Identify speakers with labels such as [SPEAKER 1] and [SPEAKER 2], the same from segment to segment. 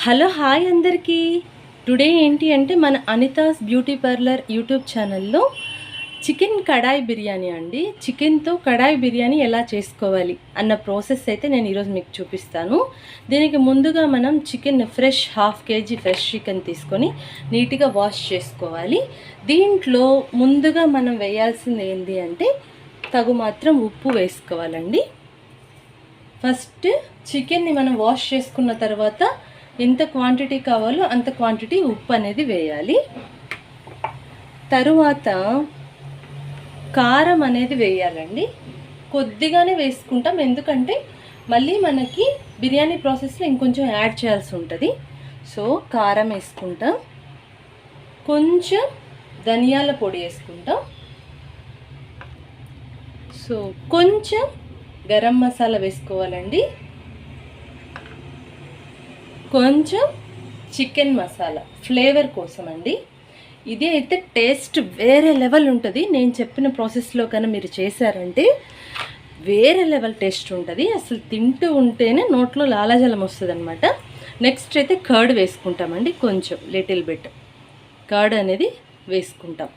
[SPEAKER 1] Hello hi అందరికీ. Today ఏంటి అంటే మన అనితాస్ బ్యూటీ పార్లర్ యూట్యూబ్ ఛానల్లో చికెన్ కడాయి బిర్యానీ అండి. చికెన్తో కడాయి బిర్యానీ ఎలా చేసుకోవాలి అన్న ప్రాసెస్ అయితే నేను ఈరోజు మీకు చూపిస్తాను. దీనికి ముందుగా మనం chicken fresh 1/2 kg fresh chicken తీసుకొని నీట్గా వాష్ చేసుకోవాలి. దీంట్లో ముందుగా మనం వేయాల్సింది ఏంటి అంటే తగు మాత్రం ఉప్పు వేసుకోవాలండి. ఫస్ట్ చికెన్ని మనం వాష్ చేసుకున్న తర్వాత ఎంత క్వాంటిటీ కావాలో అంత క్వాంటిటీ ఉప్పు అనేది వేయాలి. తరువాత కారం అనేది వేయాలండి. కొద్దిగానే వేసుకుంటాం, ఎందుకంటే మళ్ళీ మనకి బిర్యానీ ప్రాసెస్లో ఇంకొంచెం యాడ్ చేయాల్సి ఉంటుంది. సో కారం వేసుకుంటాం, కొంచెం ధనియాల పొడి వేసుకుంటాం, సో కొంచెం గరం మసాలా వేసుకోవాలండి, కొంచెం చికెన్ మసాలా ఫ్లేవర్ కోసం అండి. ఇది అయితే టేస్ట్ వేరే లెవెల్ ఉంటుంది. నేను చెప్పిన ప్రాసెస్లో కన్నా మీరు చేశారంటే వేరే లెవెల్ టేస్ట్ ఉంటుంది. అసలు తింటూ ఉంటేనే నోట్లో లాలాజలం వస్తుంది అనమాట. నెక్స్ట్ అయితే కర్డ్ వేసుకుంటామండి, కొంచెం లిటిల్ బిట్ కర్డ్ అనేది వేసుకుంటాం.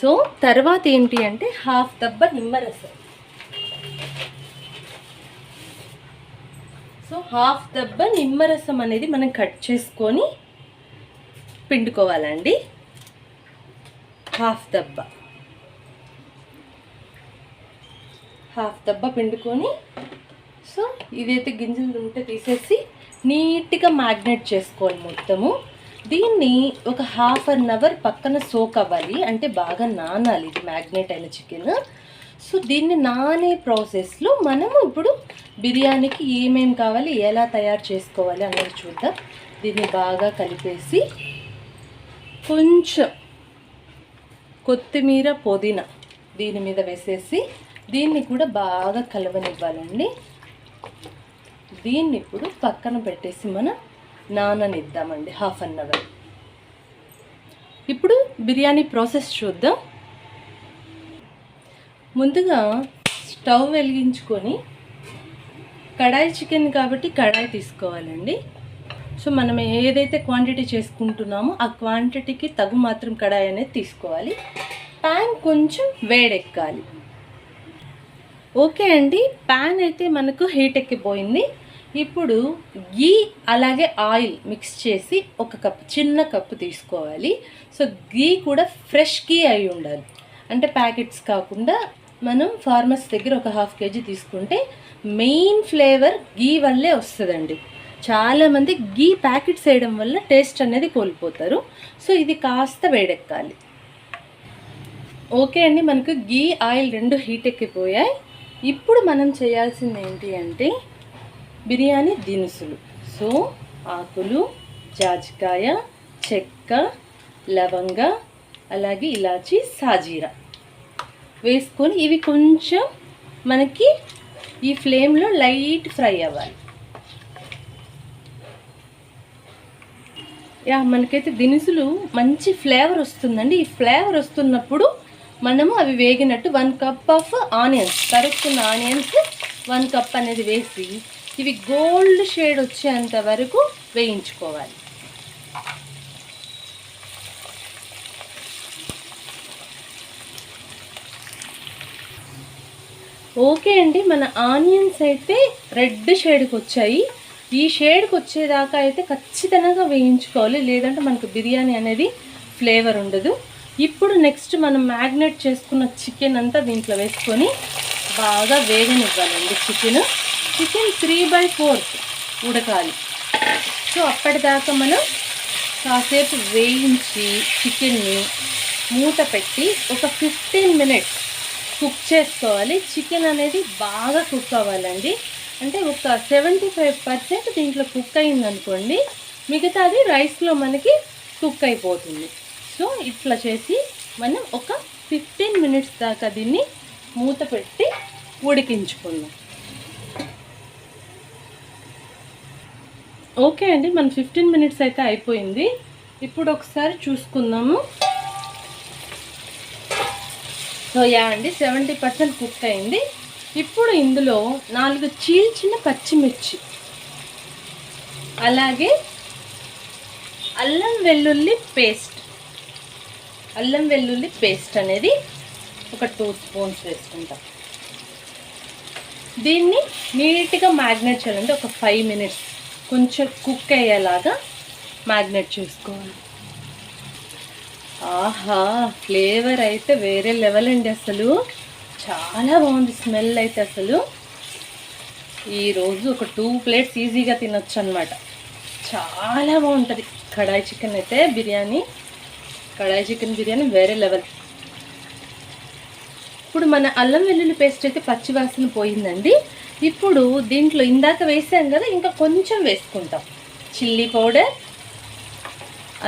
[SPEAKER 1] సో తర్వాత ఏంటి అంటే 1/2 దబ్బ నిమ్మరసం. సో 1/2 దబ్బ నిమ్మరసం అనేది మనం కట్ చేసుకొని పిండుకోవాలండి. 1/2 దబ్బ పిండుకొని, సో ఇదైతే గింజలు ఉంటే తీసేసి నీట్గా మ్యాగ్నేట్ చేసుకోవాలి మొత్తము. దీన్ని ఒక 1/2 అవర్ పక్కన సోక్ అవ్వాలి, అంటే బాగా నానాలి ఇది మ్యాగ్నేట్ అయిన చికెన్. సో దీన్ని నానే ప్రాసెస్లో మనము ఇప్పుడు బిర్యానీకి ఏమేమి కావాలి, ఎలా తయారు చేసుకోవాలి అన్నది చూద్దాం. దీన్ని బాగా కలిపేసి కొంచెం కొత్తిమీర పుదీనా దీని మీద వేసేసి దీన్ని కూడా బాగా కలవనివ్వాలండి. దీన్ని ఇప్పుడు పక్కన పెట్టేసి మనం నాననిద్దామండి 1/2 అవర్. ఇప్పుడు బిర్యానీ ప్రాసెస్ చూద్దాం. ముందుగా స్టవ్ వెలిగించుకొని కడాయి చికెన్ కాబట్టి కడాయి తీసుకోవాలండి. సో మనం ఏదైతే క్వాంటిటీ చేసుకుంటున్నామో ఆ క్వాంటిటీకి తగు మాత్రం కడాయి అనేది తీసుకోవాలి. ప్యాన్ కొంచెం వేడెక్కాలి. ఓకే అండి, ప్యాన్ అయితే మనకు హీట్ ఎక్కిపోయింది. ఇప్పుడు గీ అలాగే ఆయిల్ మిక్స్ చేసి ఒక కప్పు, చిన్న కప్పు తీసుకోవాలి. సో గీ కూడా ఫ్రెష్ గీ అయి ఉండాలి, అంటే ప్యాకెట్స్ కాకుండా మనం ఫార్మర్స్ దగ్గర ఒక 1/2 kg తీసుకుంటే మెయిన్ ఫ్లేవర్ గీ వల్లే వస్తుందండి. చాలామంది గీ ప్యాకెట్స్ వేయడం వల్ల టేస్ట్ అనేది కోల్పోతారు. సో ఇది కాస్త వేడెక్కాలి. ఓకే అండి, మనకు గీ ఆయిల్ రెండు హీట్ ఎక్కిపోయాయి. ఇప్పుడు మనం చేయాల్సింది ఏంటి అంటే బిర్యానీ దినుసులు. సో ఆకులు, జాజికాయ, చెక్క, లవంగ, అలాగే ఇలాచి, సాజీరా వేసుకొని ఇవి కొంచెం మనకి ఈ ఫ్లేమ్లో లైట్ ఫ్రై అవ్వాలి. మనకైతే దినుసులు మంచి ఫ్లేవర్ వస్తుందండి. ఈ ఫ్లేవర్ వస్తున్నప్పుడు మనము అవి వేగినట్టు 1 కప్ ఆఫ్ ఆనియన్స్, తరుక్కున్న ఆనియన్స్ 1 కప్ అనేది వేసి ఇవి గోల్డ్ షేడ్ వచ్చేంత వరకు వేయించుకోవాలి. ఓకే అండి, మన ఆనియన్స్ అయితే రెడ్ షేడ్కి వచ్చాయి. ఈ షేడ్కి వచ్చేదాకా అయితే ఖచ్చితంగా వేయించుకోవాలి, లేదంటే మనకు బిర్యానీ అనేది ఫ్లేవర్ ఉండదు. ఇప్పుడు నెక్స్ట్ మనం మ్యాగ్నేట్ చేసుకున్న చికెన్ అంతా దీంట్లో వేసుకొని బాగా వేగనివ్వాలండి. చికెన్ 3/4 ఉడకాలి. సో అప్పటిదాకా మనం కాసేపు వేయించి చికెన్ని మూత పెట్టి ఒక 15 మినిట్స్ కుక్ చేసుకోవాలి. చికెన్ అనేది బాగా కుక్ అవ్వాలండి, అంటే ఒక 75% దీంట్లో కుక్ అయిందనుకోండి, మిగతాది రైస్లో మనకి కుక్ అయిపోతుంది. సో ఇట్లా చేసి మనం ఒక 15 మినిట్స్ దాకా దీన్ని మూత పెట్టి ఉడికించుకుందాం. ఓకే అండి, మన 15 మినిట్స్ అయితే అయిపోయింది. ఇప్పుడు ఒకసారి చూసుకుందాము. సో అండి 70% కుక్ అయింది. ఇప్పుడు ఇందులో 4 చీల్చిన పచ్చిమిర్చి అలాగే అల్లం వెల్లుల్లి పేస్ట్ అనేది ఒక 2 స్పూన్స్ వేసుకుంటాం. దీన్ని నీట్గా మ్యాగ్నేట్ చేయాలంటే ఒక 5 మినిట్స్ కొంచెం కుక్ అయ్యేలాగా మ్యాగ్నేట్ చేసుకోవాలి. ఆహా, ఫ్లేవర్ అయితే వేరే లెవెల్ అండి. అసలు చాలా బాగుంది స్మెల్ అయితే. అసలు ఈరోజు ఒక 2 ప్లేట్స్ ఈజీగా తినొచ్చు అనమాట. చాలా బాగుంటుంది కడాయి చికెన్ అయితే. కడాయి చికెన్ బిర్యానీ వేరే లెవెల్. ఇప్పుడు మన అల్లం వెల్లుల్లి పేస్ట్ అయితే పచ్చివాసన పోయిందండి. ఇప్పుడు దీంట్లో ఇందాక వేసాం కదా, ఇంకా కొంచెం వేసుకుంటాం. చిల్లీ పౌడర్,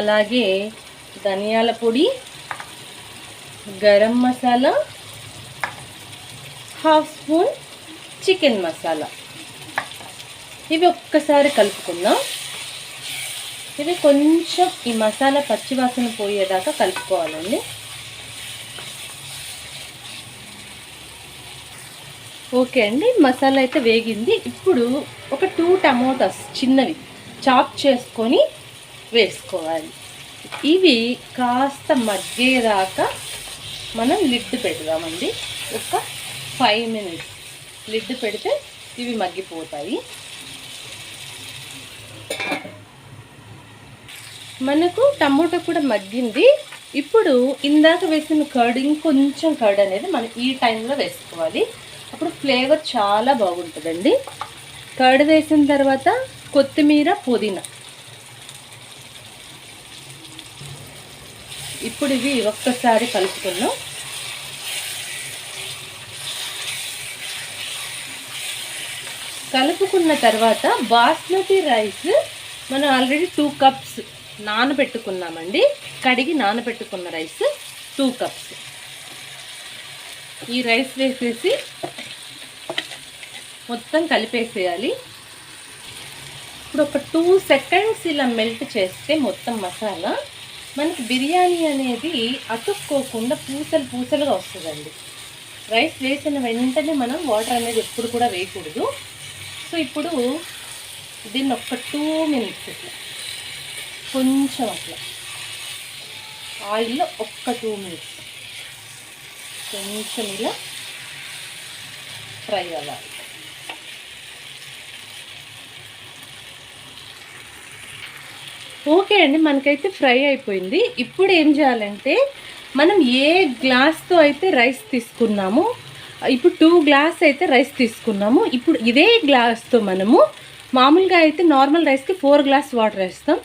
[SPEAKER 1] అలాగే ధనియాల పొడి, గరం మసాలా, 1/2 స్పూన్ చికెన్ మసాలా. ఇవి ఒక్కసారి కలుపుకుందాం. ఇవి కొంచెం ఈ మసాలా పచ్చివాసన పోయేదాకా కలుపుకోవాలండి. ఓకే అండి, మసాలా అయితే వేగింది. ఇప్పుడు ఒక 2 టమోటాస్ చిన్నవి చాప్ చేసుకొని వేసుకోవాలి. ఇవి కాస్త మగ్గేదాకా మనం లిడ్ పెడదామండి. ఒక 5 మినిట్స్ లిడ్ పెడితే ఇవి మగ్గిపోతాయి. మనకు టమోటా కూడా మగ్గింది. ఇప్పుడు ఇందాక వేసిన కర్డ్, ఇంకొంచెం కర్డ్ అనేది మనం ఈ టైంలో వేసుకోవాలి. అప్పుడు ఫ్లేవర్ చాలా బాగుంటుందండి. కర్డ్ వేసిన తర్వాత కొత్తిమీర, పుదీనా. ఇప్పుడు ఇవి ఒక్కసారి కలుపుకున్నాం. కలుపుకున్న తర్వాత బాస్మతి రైస్ మనం ఆల్రెడీ 2 కప్స్ నానబెట్టుకున్నామండి. కడిగి నానబెట్టుకున్న రైస్ 2 కప్స్. ఈ రైస్ వేసేసి మొత్తం కలిపేసేయాలి. ఇప్పుడు ఒక 2 సెకండ్స్ ఇలా మెల్ట్ చేస్తే మొత్తం మసాలా మనకి బిర్యానీ అనేది అతుక్కోకుండా పూసలుగా వస్తుందండి. రైస్ వేసిన వెంటనే మనం వాటర్ అనేది ఎప్పుడు కూడా వేయకూడదు. సో ఇప్పుడు దీన్ని ఒక 2 మినిట్స్ ఇట్లా కొంచెం అట్లా ఆయిల్లో ఒక్క 2 మినిట్స్ కొంచెం ఇలా ఫ్రై అవ్వాలి. ఓకే అండి, మనకైతే ఫ్రై అయిపోయింది. ఇప్పుడు ఏం చేయాలంటే మనం ఏ గ్లాస్తో అయితే రైస్ తీసుకున్నామో, ఇప్పుడు 2 గ్లాస్ అయితే రైస్ తీసుకున్నాము. ఇప్పుడు ఇదే గ్లాస్తో మనము మామూలుగా అయితే నార్మల్ రైస్కి 4 గ్లాస్ వాటర్ వేస్తాం.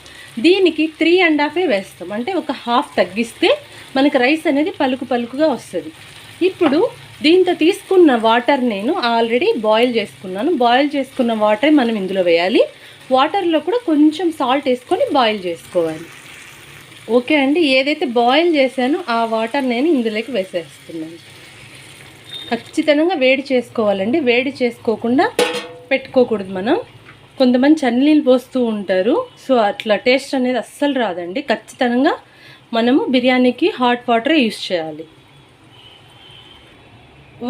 [SPEAKER 1] దీనికి 3.5 వేస్తాం. అంటే ఒక హాఫ్ తగ్గిస్తే మనకి రైస్ అనేది పలుకుగా వస్తుంది. ఇప్పుడు దీంతో తీసుకున్న వాటర్ నేను ఆల్రెడీ బాయిల్ చేసుకున్నాను. బాయిల్ చేసుకున్న వాటర్ మనం ఇందులో వేయాలి. వాటర్లో కూడా కొంచెం సాల్ట్ వేసుకొని బాయిల్ చేసుకోవాలి. ఓకే అండి, ఏదైతే బాయిల్ చేశానో ఆ వాటర్ నేను ఇందులోకి వేసేస్తున్నాను. ఖచ్చితంగా వేడి చేసుకోవాలండి. వేడి చేసుకోకుండా పెట్టుకోకూడదు. మనం కొంతమంది చన్నీళ్ళు పోస్తూ ఉంటారు. సో అట్లా టేస్ట్ అనేది అస్సలు రాదండి. ఖచ్చితంగా మనము బిర్యానీకి హాట్ వాటర్ యూస్ చేయాలి.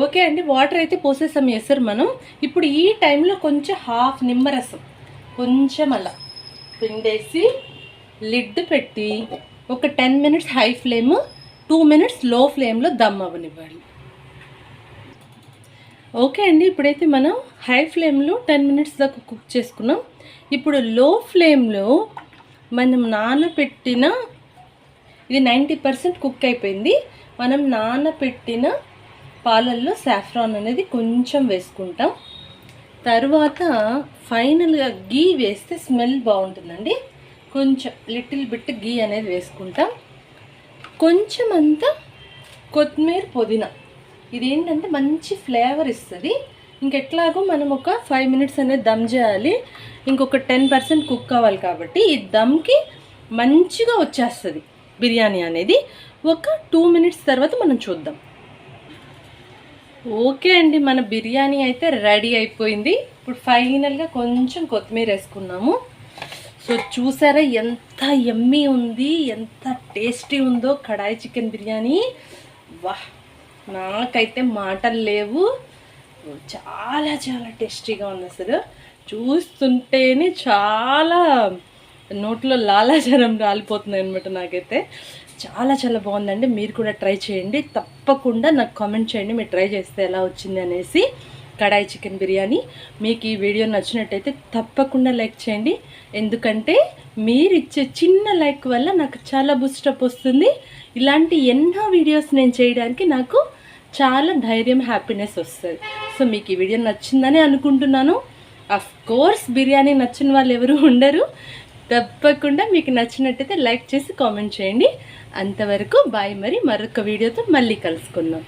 [SPEAKER 1] ఓకే అండి, వాటర్ అయితే పోసేసాం ఎసరు మనం. ఇప్పుడు ఈ టైంలో కొంచెం హాఫ్ నిమ్మరసం కొంచెం అలా పిండేసి లిడ్ పెట్టి ఒక 10 మినిట్స్ హై ఫ్లేమ్, 2 మినిట్స్ లో ఫ్లేమ్లో దమ్ అవ్వనివ్వాలి. ఓకే అండి, ఇప్పుడైతే మనం హై ఫ్లేమ్లో 10 మినిట్స్ దాకా కుక్ చేసుకున్నాం. ఇప్పుడు లో ఫ్లేమ్లో మనం నానబెట్టిన, ఇది 90% కుక్ అయిపోయింది. మనం నానబెట్టిన పాలల్లో సాఫ్రాన్ అనేది కొంచెం వేసుకుంటాం. తర్వాత ఫైనల్గా గీ వేస్తే స్మెల్ బాగుంటుందండి. కొంచెం లిటిల్ బిట్ గీ అనేది వేసుకుంటాం. కొంచెం అంతా కొత్తిమీర, పుదీనా. ఇదేంటంటే మంచి ఫ్లేవర్ ఇస్తుంది. ఇంకెట్లాగో మనం ఒక 5 మినిట్స్ అనేది దమ్ చేయాలి. ఇంకొక 10% కుక్ అవ్వాలి కాబట్టి ఈ దమ్కి మంచిగా వచ్చేస్తుంది బిర్యానీ అనేది. ఒక 2 మినిట్స్ తర్వాత మనం చూద్దాం. ఓకే అండి, మన బిర్యానీ అయితే రెడీ అయిపోయింది. ఇప్పుడు ఫైనల్గా కొంచెం కొత్తిమీర వేసుకున్నాము. సో చూసారా ఎంత యమ్మీ ఉంది, ఎంత టేస్టీ ఉందో కడాయి చికెన్ బిర్యానీ. వాహ్, నాకైతే మాటలు లేవు. చాలా టేస్టీగా ఉంది. అసలు చూస్తుంటేనే చాలా నోట్లో లాలాజలం రాలిపోతుంది అనమాట. నాకైతే చాలా చాలా బాగుందండి. మీరు కూడా ట్రై చేయండి, తప్పకుండా నాకు కామెంట్ చేయండి మీరు ట్రై చేస్తే ఎలా వచ్చింది అనేసి. కడాయి చికెన్ బిర్యానీ మీకు ఈ వీడియో నచ్చినట్టయితే తప్పకుండా లైక్ చేయండి, ఎందుకంటే మీరు ఇచ్చే చిన్న లైక్ వల్ల నాకు చాలా బూస్టప్ వస్తుంది. ఇలాంటి ఎన్నో వీడియోస్ నేను చేయడానికి నాకు చాలా ధైర్యం, హ్యాపీనెస్ వస్తుంది. సో మీకు ఈ వీడియో నచ్చిందని అనుకుంటున్నాను. అఫ్ కోర్స్ బిర్యానీ నచ్చిన వాళ్ళు ఎవరు ఉండరు. తప్పకుండా మీకు నచ్చినట్టయితే లైక్ చేసి కామెంట్ చేయండి. అంతవరకు బాయ్. మరి మరొక వీడియోతో మళ్ళీ కలుసుకుందాం.